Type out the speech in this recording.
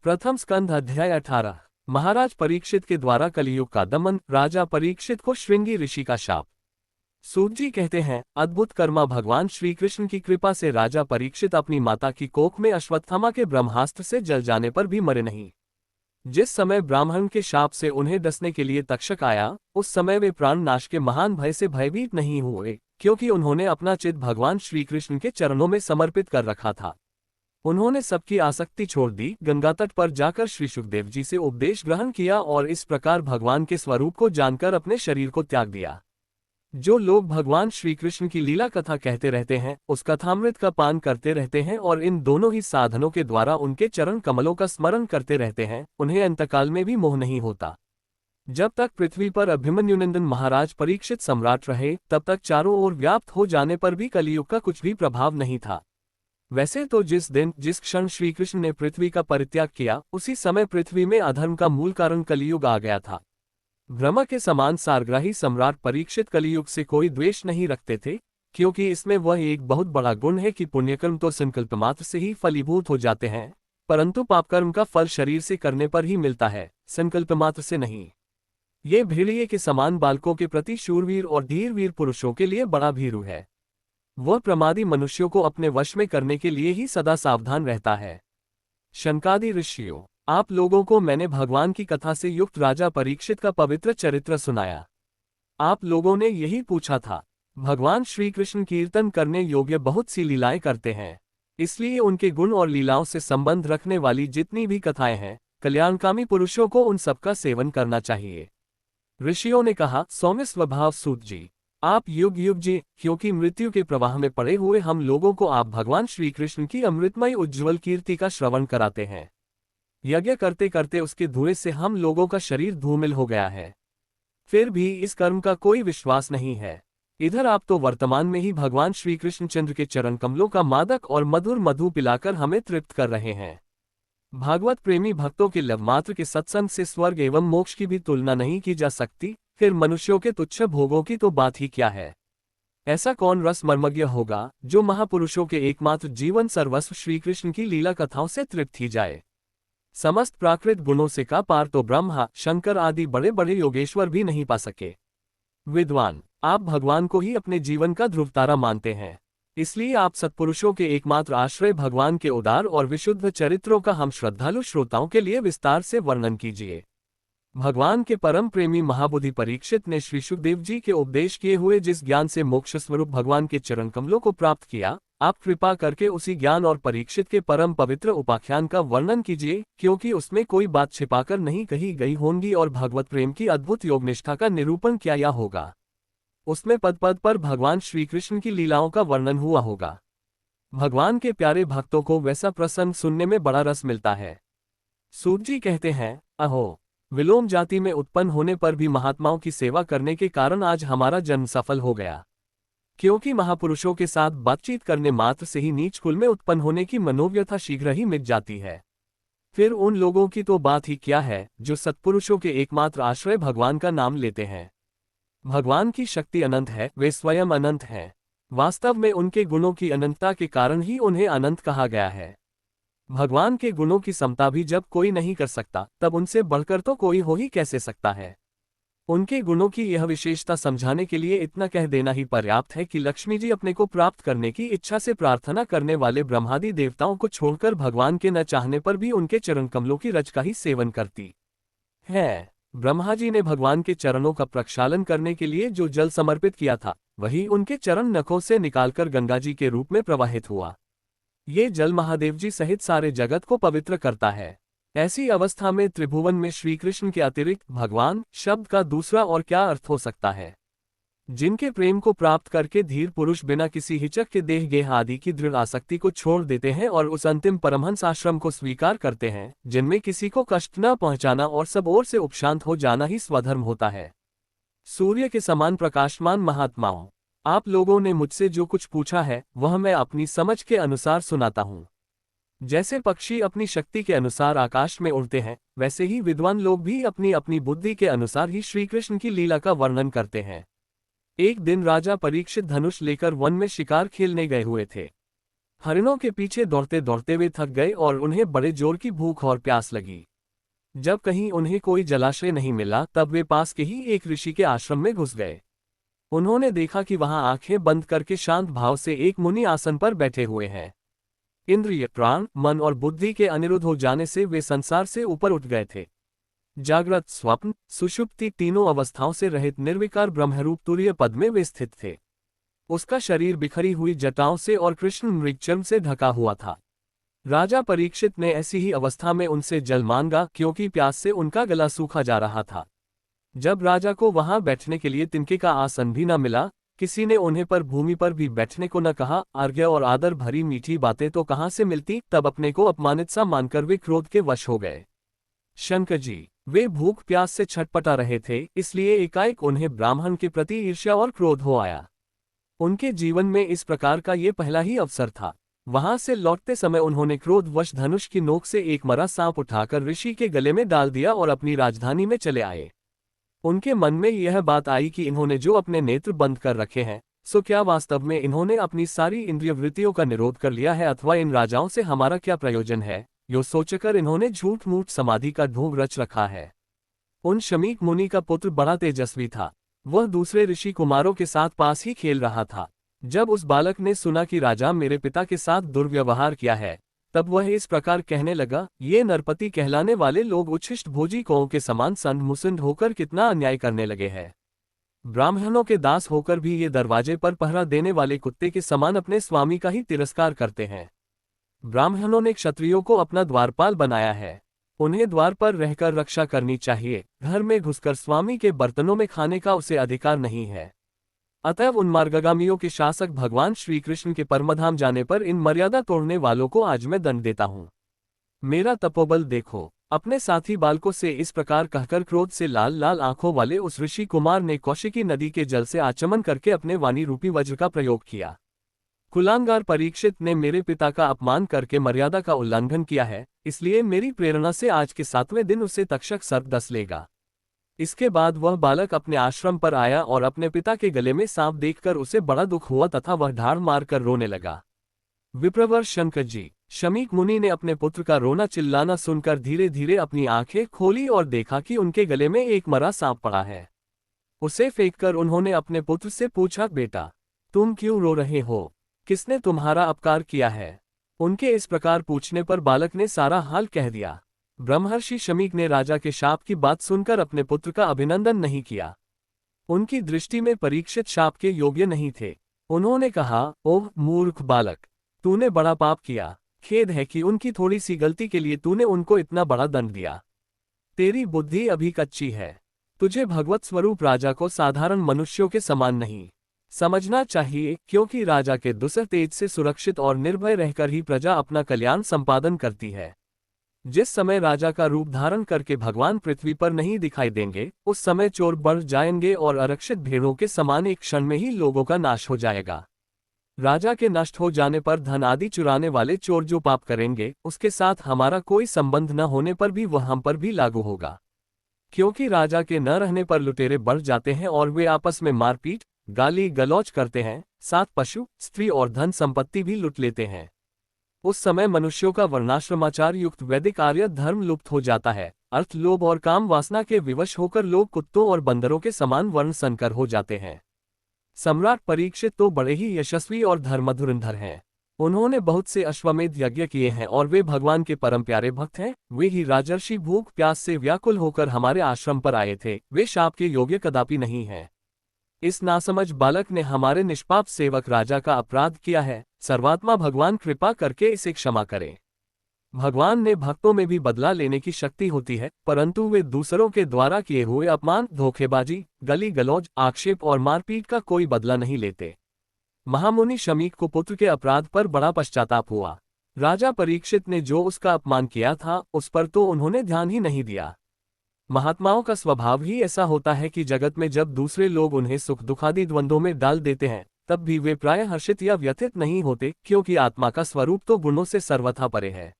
प्रथम स्कंध अध्याय 18। महाराज परीक्षित के द्वारा कलियुग का दमन। राजा परीक्षित को श्रृंगी ऋषि का शाप। सूत जी कहते हैं, अद्भुत कर्मा भगवान श्री कृष्ण की कृपा से राजा परीक्षित अपनी माता की कोख में अश्वत्थामा के ब्रह्मास्त्र से जल जाने पर भी मरे नहीं। जिस समय ब्राह्मण के शाप से उन्हें डसने के लिए तक्षक आया, उस समय वे प्राण नाश के महान भय से भयभीत नहीं हुए, क्योंकि उन्होंने अपना चित्त भगवान श्री कृष्ण के चरणों में समर्पित कर रखा था। उन्होंने सबकी आसक्ति छोड़ दी, गंगा तट पर जाकर श्री सुखदेव जी से उपदेश ग्रहण किया और इस प्रकार भगवान के स्वरूप को जानकर अपने शरीर को त्याग दिया। जो लोग भगवान श्री कृष्ण की लीला कथा कहते रहते हैं, उस कथामृत का पान करते रहते हैं और इन दोनों ही साधनों के द्वारा उनके चरण कमलों का स्मरण करते रहते हैं, उन्हें अंतकाल में भी मोह नहीं होता। जब तक पृथ्वी पर अभिमन्युनंदन महाराज परीक्षित सम्राट रहे, तब तक चारों ओर व्याप्त हो जाने पर भी कलियुग का कुछ भी प्रभाव नहीं था। वैसे तो जिस दिन जिस क्षण श्री कृष्ण ने पृथ्वी का परित्याग किया, उसी समय पृथ्वी में अधर्म का मूल कारण कलियुग आ गया था। ब्रह्मा के समान सारग्राही सम्राट परीक्षित कलियुग से कोई द्वेष नहीं रखते थे, क्योंकि इसमें वह एक बहुत बड़ा गुण है कि पुण्यकर्म तो संकल्प मात्र से ही फलीभूत हो जाते हैं, परंतु पापकर्म का फल शरीर से करने पर ही मिलता है, संकल्प मात्र से नहीं। ये भेड़िए के समान बालकों के प्रति शूरवीर और धीरवीर पुरुषों के लिए बड़ा भीरू है। वह प्रमादी मनुष्यों को अपने वश में करने के लिए ही सदा सावधान रहता है। शनकादि ऋषियों, आप लोगों को मैंने भगवान की कथा से युक्त राजा परीक्षित का पवित्र चरित्र सुनाया। आप लोगों ने यही पूछा था। भगवान श्री कृष्ण कीर्तन करने योग्य बहुत सी लीलाएं करते हैं, इसलिए उनके गुण और लीलाओं से संबंध रखने वाली जितनी भी कथाएं हैं, कल्याणकामी पुरुषों को उन सबका सेवन करना चाहिए। ऋषियों ने कहा, सौम्य स्वभाव सूत जी, आप युग युग जी, क्योंकि मृत्यु के प्रवाह में पड़े हुए हम लोगों को आप भगवान श्री कृष्ण की अमृतमय उज्ज्वल कीर्ति का श्रवण कराते हैं। यज्ञ करते करते उसके धुएं से हम लोगों का शरीर धूमिल हो गया है, फिर भी इस कर्म का कोई विश्वास नहीं है। इधर आप तो वर्तमान में ही भगवान श्री कृष्णचंद्र के चरण कमलों का मादक और मधुर मधु पिलाकर हमें तृप्त कर रहे हैं। भागवत प्रेमी भक्तों के लवमात्र के सत्संग से स्वर्ग एवं मोक्ष की भी तुलना नहीं की जा सकती, फिर मनुष्यों के तुच्छ भोगों की तो बात ही क्या है। ऐसा कौन रस मर्मज्ञ होगा जो महापुरुषों के एकमात्र जीवन सर्वस्व श्री कृष्ण की लीला कथाओं से तृप्त ही जाए। समस्त प्राकृत गुणों से का पार तो ब्रह्मा शंकर आदि बड़े बड़े योगेश्वर भी नहीं पा सके। विद्वान, आप भगवान को ही अपने जीवन का ध्रुवतारा मानते हैं, इसलिए आप सत्पुरुषों के एकमात्र आश्रय भगवान के उदार और विशुद्ध चरित्रों का हम श्रद्धालु श्रोताओं के लिए विस्तार से वर्णन कीजिए। भगवान के परम प्रेमी महाबुद्धि परीक्षित ने श्री सुखदेव जी के उपदेश किए हुए जिस ज्ञान से मोक्ष स्वरूप भगवान के चरण कमलों को प्राप्त किया, आप कृपा करके उसी ज्ञान और परीक्षित के परम पवित्र उपाख्यान का वर्णन कीजिए, क्योंकि उसमें कोई बात छिपाकर नहीं कही गई होंगी और भगवत प्रेम की अद्भुत योगनिष्ठा का निरूपण किया या होगा। उसमें पद पद पर भगवान श्री कृष्ण की लीलाओं का वर्णन हुआ होगा। भगवान के प्यारे भक्तों को वैसा प्रसंग सुनने में बड़ा रस मिलता है। सूत जी कहते हैं, अहो, विलोम जाति में उत्पन्न होने पर भी महात्माओं की सेवा करने के कारण आज हमारा जन्म सफल हो गया, क्योंकि महापुरुषों के साथ बातचीत करने मात्र से ही नीच कुल में उत्पन्न होने की मनोव्यथा शीघ्र ही मिट जाती है। फिर उन लोगों की तो बात ही क्या है जो सत्पुरुषों के एकमात्र आश्रय भगवान का नाम लेते हैं। भगवान की शक्ति अनंत है, वे स्वयं अनंत हैं। वास्तव में उनके गुणों की अनंतता के कारण ही उन्हें अनंत कहा गया है। भगवान के गुणों की समता भी जब कोई नहीं कर सकता, तब उनसे बढ़कर तो कोई हो ही कैसे सकता है। उनके गुणों की यह विशेषता समझाने के लिए इतना कह देना ही पर्याप्त है कि लक्ष्मी जी अपने को प्राप्त करने की इच्छा से प्रार्थना करने वाले ब्रह्मादि देवताओं को छोड़कर भगवान के न चाहने पर भी उनके चरण कमलों की रज का ही सेवन करती है। ब्रह्मा जी ने भगवान के चरणों का प्रक्षालन करने के लिए जो जल समर्पित किया था, वही उनके चरण नखों से निकालकर गंगा जी के रूप में प्रवाहित हुआ। ये जल महादेव जी सहित सारे जगत को पवित्र करता है। ऐसी अवस्था में त्रिभुवन में श्री कृष्ण के अतिरिक्त भगवान शब्द का दूसरा और क्या अर्थ हो सकता है। जिनके प्रेम को प्राप्त करके धीर पुरुष बिना किसी हिचक के देह गेह आदि की दृढ़ आसक्ति को छोड़ देते हैं और उस अंतिम परमहंस आश्रम को स्वीकार करते हैं, जिनमें किसी को कष्ट न पहुंचाना और सब ओर से उपशांत हो जाना ही स्वधर्म होता है। सूर्य के समान प्रकाशमान महात्माओं, आप लोगों ने मुझसे जो कुछ पूछा है वह मैं अपनी समझ के अनुसार सुनाता हूँ। जैसे पक्षी अपनी शक्ति के अनुसार आकाश में उड़ते हैं, वैसे ही विद्वान लोग भी अपनी अपनी बुद्धि के अनुसार ही श्री कृष्ण की लीला का वर्णन करते हैं। एक दिन राजा परीक्षित धनुष लेकर वन में शिकार खेलने गए हुए थे। हरिणों के पीछे दौड़ते दौड़ते वे थक गए और उन्हें बड़े जोर की भूख और प्यास लगी। जब कहीं उन्हें कोई जलाशय नहीं मिला तब वे पास के ही एक ऋषि के आश्रम में घुस गए। उन्होंने देखा कि वहां आंखें बंद करके शांत भाव से एक मुनि आसन पर बैठे हुए हैं। इंद्रिय, प्राण, मन और बुद्धि के अनिरुद्ध हो जाने से वे संसार से ऊपर उठ गए थे। जागृत, स्वप्न, सुषुप्ति तीनों अवस्थाओं से रहित निर्विकार ब्रह्मरूप तुरीय पद में वे स्थित थे। उसका शरीर बिखरी हुई जटाओं से और कृष्ण मृगचर्म से ढका हुआ था। राजा परीक्षित ने ऐसी ही अवस्था में उनसे जल मांगा क्योंकि प्यास से उनका गला सूखा जा रहा था। जब राजा को वहां बैठने के लिए तिनके का आसन भी न मिला, किसी ने उन्हें पर भूमि पर भी बैठने को न कहा, अर्घ्य और आदर भरी मीठी बातें तो कहां से मिलती, तब अपने को अपमानित सा मानकर वे क्रोध के वश हो गए। शंकर जी, वे भूख प्यास से छटपटा रहे थे, इसलिए एकाएक उन्हें ब्राह्मण के प्रति ईर्ष्या और क्रोध हो आया। उनके जीवन में इस प्रकार का ये पहला ही अवसर था। वहां से लौटते समय उन्होंने क्रोधवश धनुष की नोक से एक मरा सांप उठाकर ऋषि के गले में डाल दिया और अपनी राजधानी में चले आए। उनके मन में यह बात आई कि इन्होंने जो अपने नेत्र बंद कर रखे हैं, सो क्या वास्तव में इन्होंने अपनी सारी इंद्रिय वृत्तियों का निरोध कर लिया है, अथवा इन राजाओं से हमारा क्या प्रयोजन है, यो सोचकर इन्होंने झूठ मूठ समाधि का ढोंग रच रखा है। उन शमीक मुनि का पुत्र बड़ा तेजस्वी था। वह दूसरे ऋषि कुमारों के साथ पास ही खेल रहा था। जब उस बालक ने सुना कि राजा मेरे पिता के साथ दुर्व्यवहार किया है, तब वह इस प्रकार कहने लगा, ये नरपति कहलाने वाले लोग उच्छिष्ट भोजी कौओं के समान संध मुसंड होकर कितना अन्याय करने लगे हैं। ब्राह्मणों के दास होकर भी ये दरवाजे पर पहरा देने वाले कुत्ते के समान अपने स्वामी का ही तिरस्कार करते हैं। ब्राह्मणों ने क्षत्रियों को अपना द्वारपाल बनाया है। उन्हें द्वार पर रहकर रक्षा करनी चाहिए, घर में घुसकर स्वामी के बर्तनों में खाने का उसे अधिकार नहीं है। अतएव उन मार्गगामियों के शासक भगवान श्री कृष्ण के परमधाम जाने पर इन मर्यादा तोड़ने वालों को आज मैं दंड देता हूँ। मेरा तपोबल देखो। अपने साथी बालकों से इस प्रकार कहकर क्रोध से लाल लाल आंखों वाले उस ऋषि कुमार ने कौशिकी नदी के जल से आचमन करके अपने वाणी रूपी वज्र का प्रयोग किया। कुलांगार परीक्षित ने मेरे पिता का अपमान करके मर्यादा का उल्लंघन किया है, इसलिए मेरी प्रेरणा से आज के 7वें दिन उसे तक्षक सर्प डस लेगा। इसके बाद वह बालक अपने आश्रम पर आया और अपने पिता के गले में सांप देखकर उसे बड़ा दुख हुआ तथा वह ढाड़ मारकर रोने लगा। विप्रवर शंकर जी, शमीक मुनि ने अपने पुत्र का रोना चिल्लाना सुनकर धीरे धीरे अपनी आंखें खोली और देखा कि उनके गले में एक मरा सांप पड़ा है। उसे फेंककर उन्होंने अपने पुत्र से पूछा, बेटा तुम क्यों रो रहे हो, किसने तुम्हारा अपकार किया है? उनके इस प्रकार पूछने पर बालक ने सारा हाल कह दिया। ब्रह्मर्षि शमीक ने राजा के शाप की बात सुनकर अपने पुत्र का अभिनंदन नहीं किया। उनकी दृष्टि में परीक्षित शाप के योग्य नहीं थे। उन्होंने कहा, ओह मूर्ख बालक, तूने बड़ा पाप किया। खेद है कि उनकी थोड़ी सी गलती के लिए तूने उनको इतना बड़ा दंड दिया। तेरी बुद्धि अभी कच्ची है। तुझे भगवत स्वरूप राजा को साधारण मनुष्यों के समान नहीं समझना चाहिए, क्योंकि राजा के दुसर तेज से सुरक्षित और निर्भय रहकर ही प्रजा अपना कल्याण संपादन करती है। जिस समय राजा का रूप धारण करके भगवान पृथ्वी पर नहीं दिखाई देंगे, उस समय चोर बढ़ जाएंगे और आरक्षित भेड़ों के समान एक क्षण में ही लोगों का नाश हो जाएगा। राजा के नष्ट हो जाने पर धन आदि चुराने वाले चोर जो पाप करेंगे, उसके साथ हमारा कोई संबंध न होने पर भी वह हम पर भी लागू होगा। क्योंकि राजा के न रहने पर लुटेरे बढ़ जाते हैं और वे आपस में मारपीट गाली गलौज करते हैं, साथ पशु, स्त्री और धन संपत्ति भी लुट लेते हैं। उस समय मनुष्यों का वर्णाश्रमाचार युक्त वैदिक आर्य धर्म लुप्त हो जाता है। अर्थ, लोभ और काम वासना के विवश होकर लोग कुत्तों और बंदरों के समान वर्ण संकर हो जाते हैं। सम्राट परीक्षित तो बड़े ही यशस्वी और धर्मधुरंधर हैं। उन्होंने बहुत से अश्वमेध यज्ञ किए हैं और वे भगवान के परम प्यारे भक्त हैं। वे ही राजर्षि भूख प्यास से व्याकुल होकर हमारे आश्रम पर आए थे। वे शाप के योग्य कदापि नहीं हैं। इस नासमझ बालक ने हमारे निष्पाप सेवक राजा का अपराध किया है। सर्वात्मा भगवान कृपा करके इसे क्षमा करे। भगवान ने भक्तों में भी बदला लेने की शक्ति होती है, परंतु वे दूसरों के द्वारा किए हुए अपमान, धोखेबाजी, गली गलौज, आक्षेप और मारपीट का कोई बदला नहीं लेते। महामुनि शमीक को पुत्र के अपराध पर बड़ा पश्चाताप हुआ। राजा परीक्षित ने जो उसका अपमान किया था, उस पर तो उन्होंने ध्यान ही नहीं दिया। महात्माओं का स्वभाव ही ऐसा होता है कि जगत में जब दूसरे लोग उन्हें सुख दुखादि द्वंद्वों में डाल देते हैं, तब भी वे प्रायः हर्षित या व्यथित नहीं होते, क्योंकि आत्मा का स्वरूप तो गुणों से सर्वथा परे है।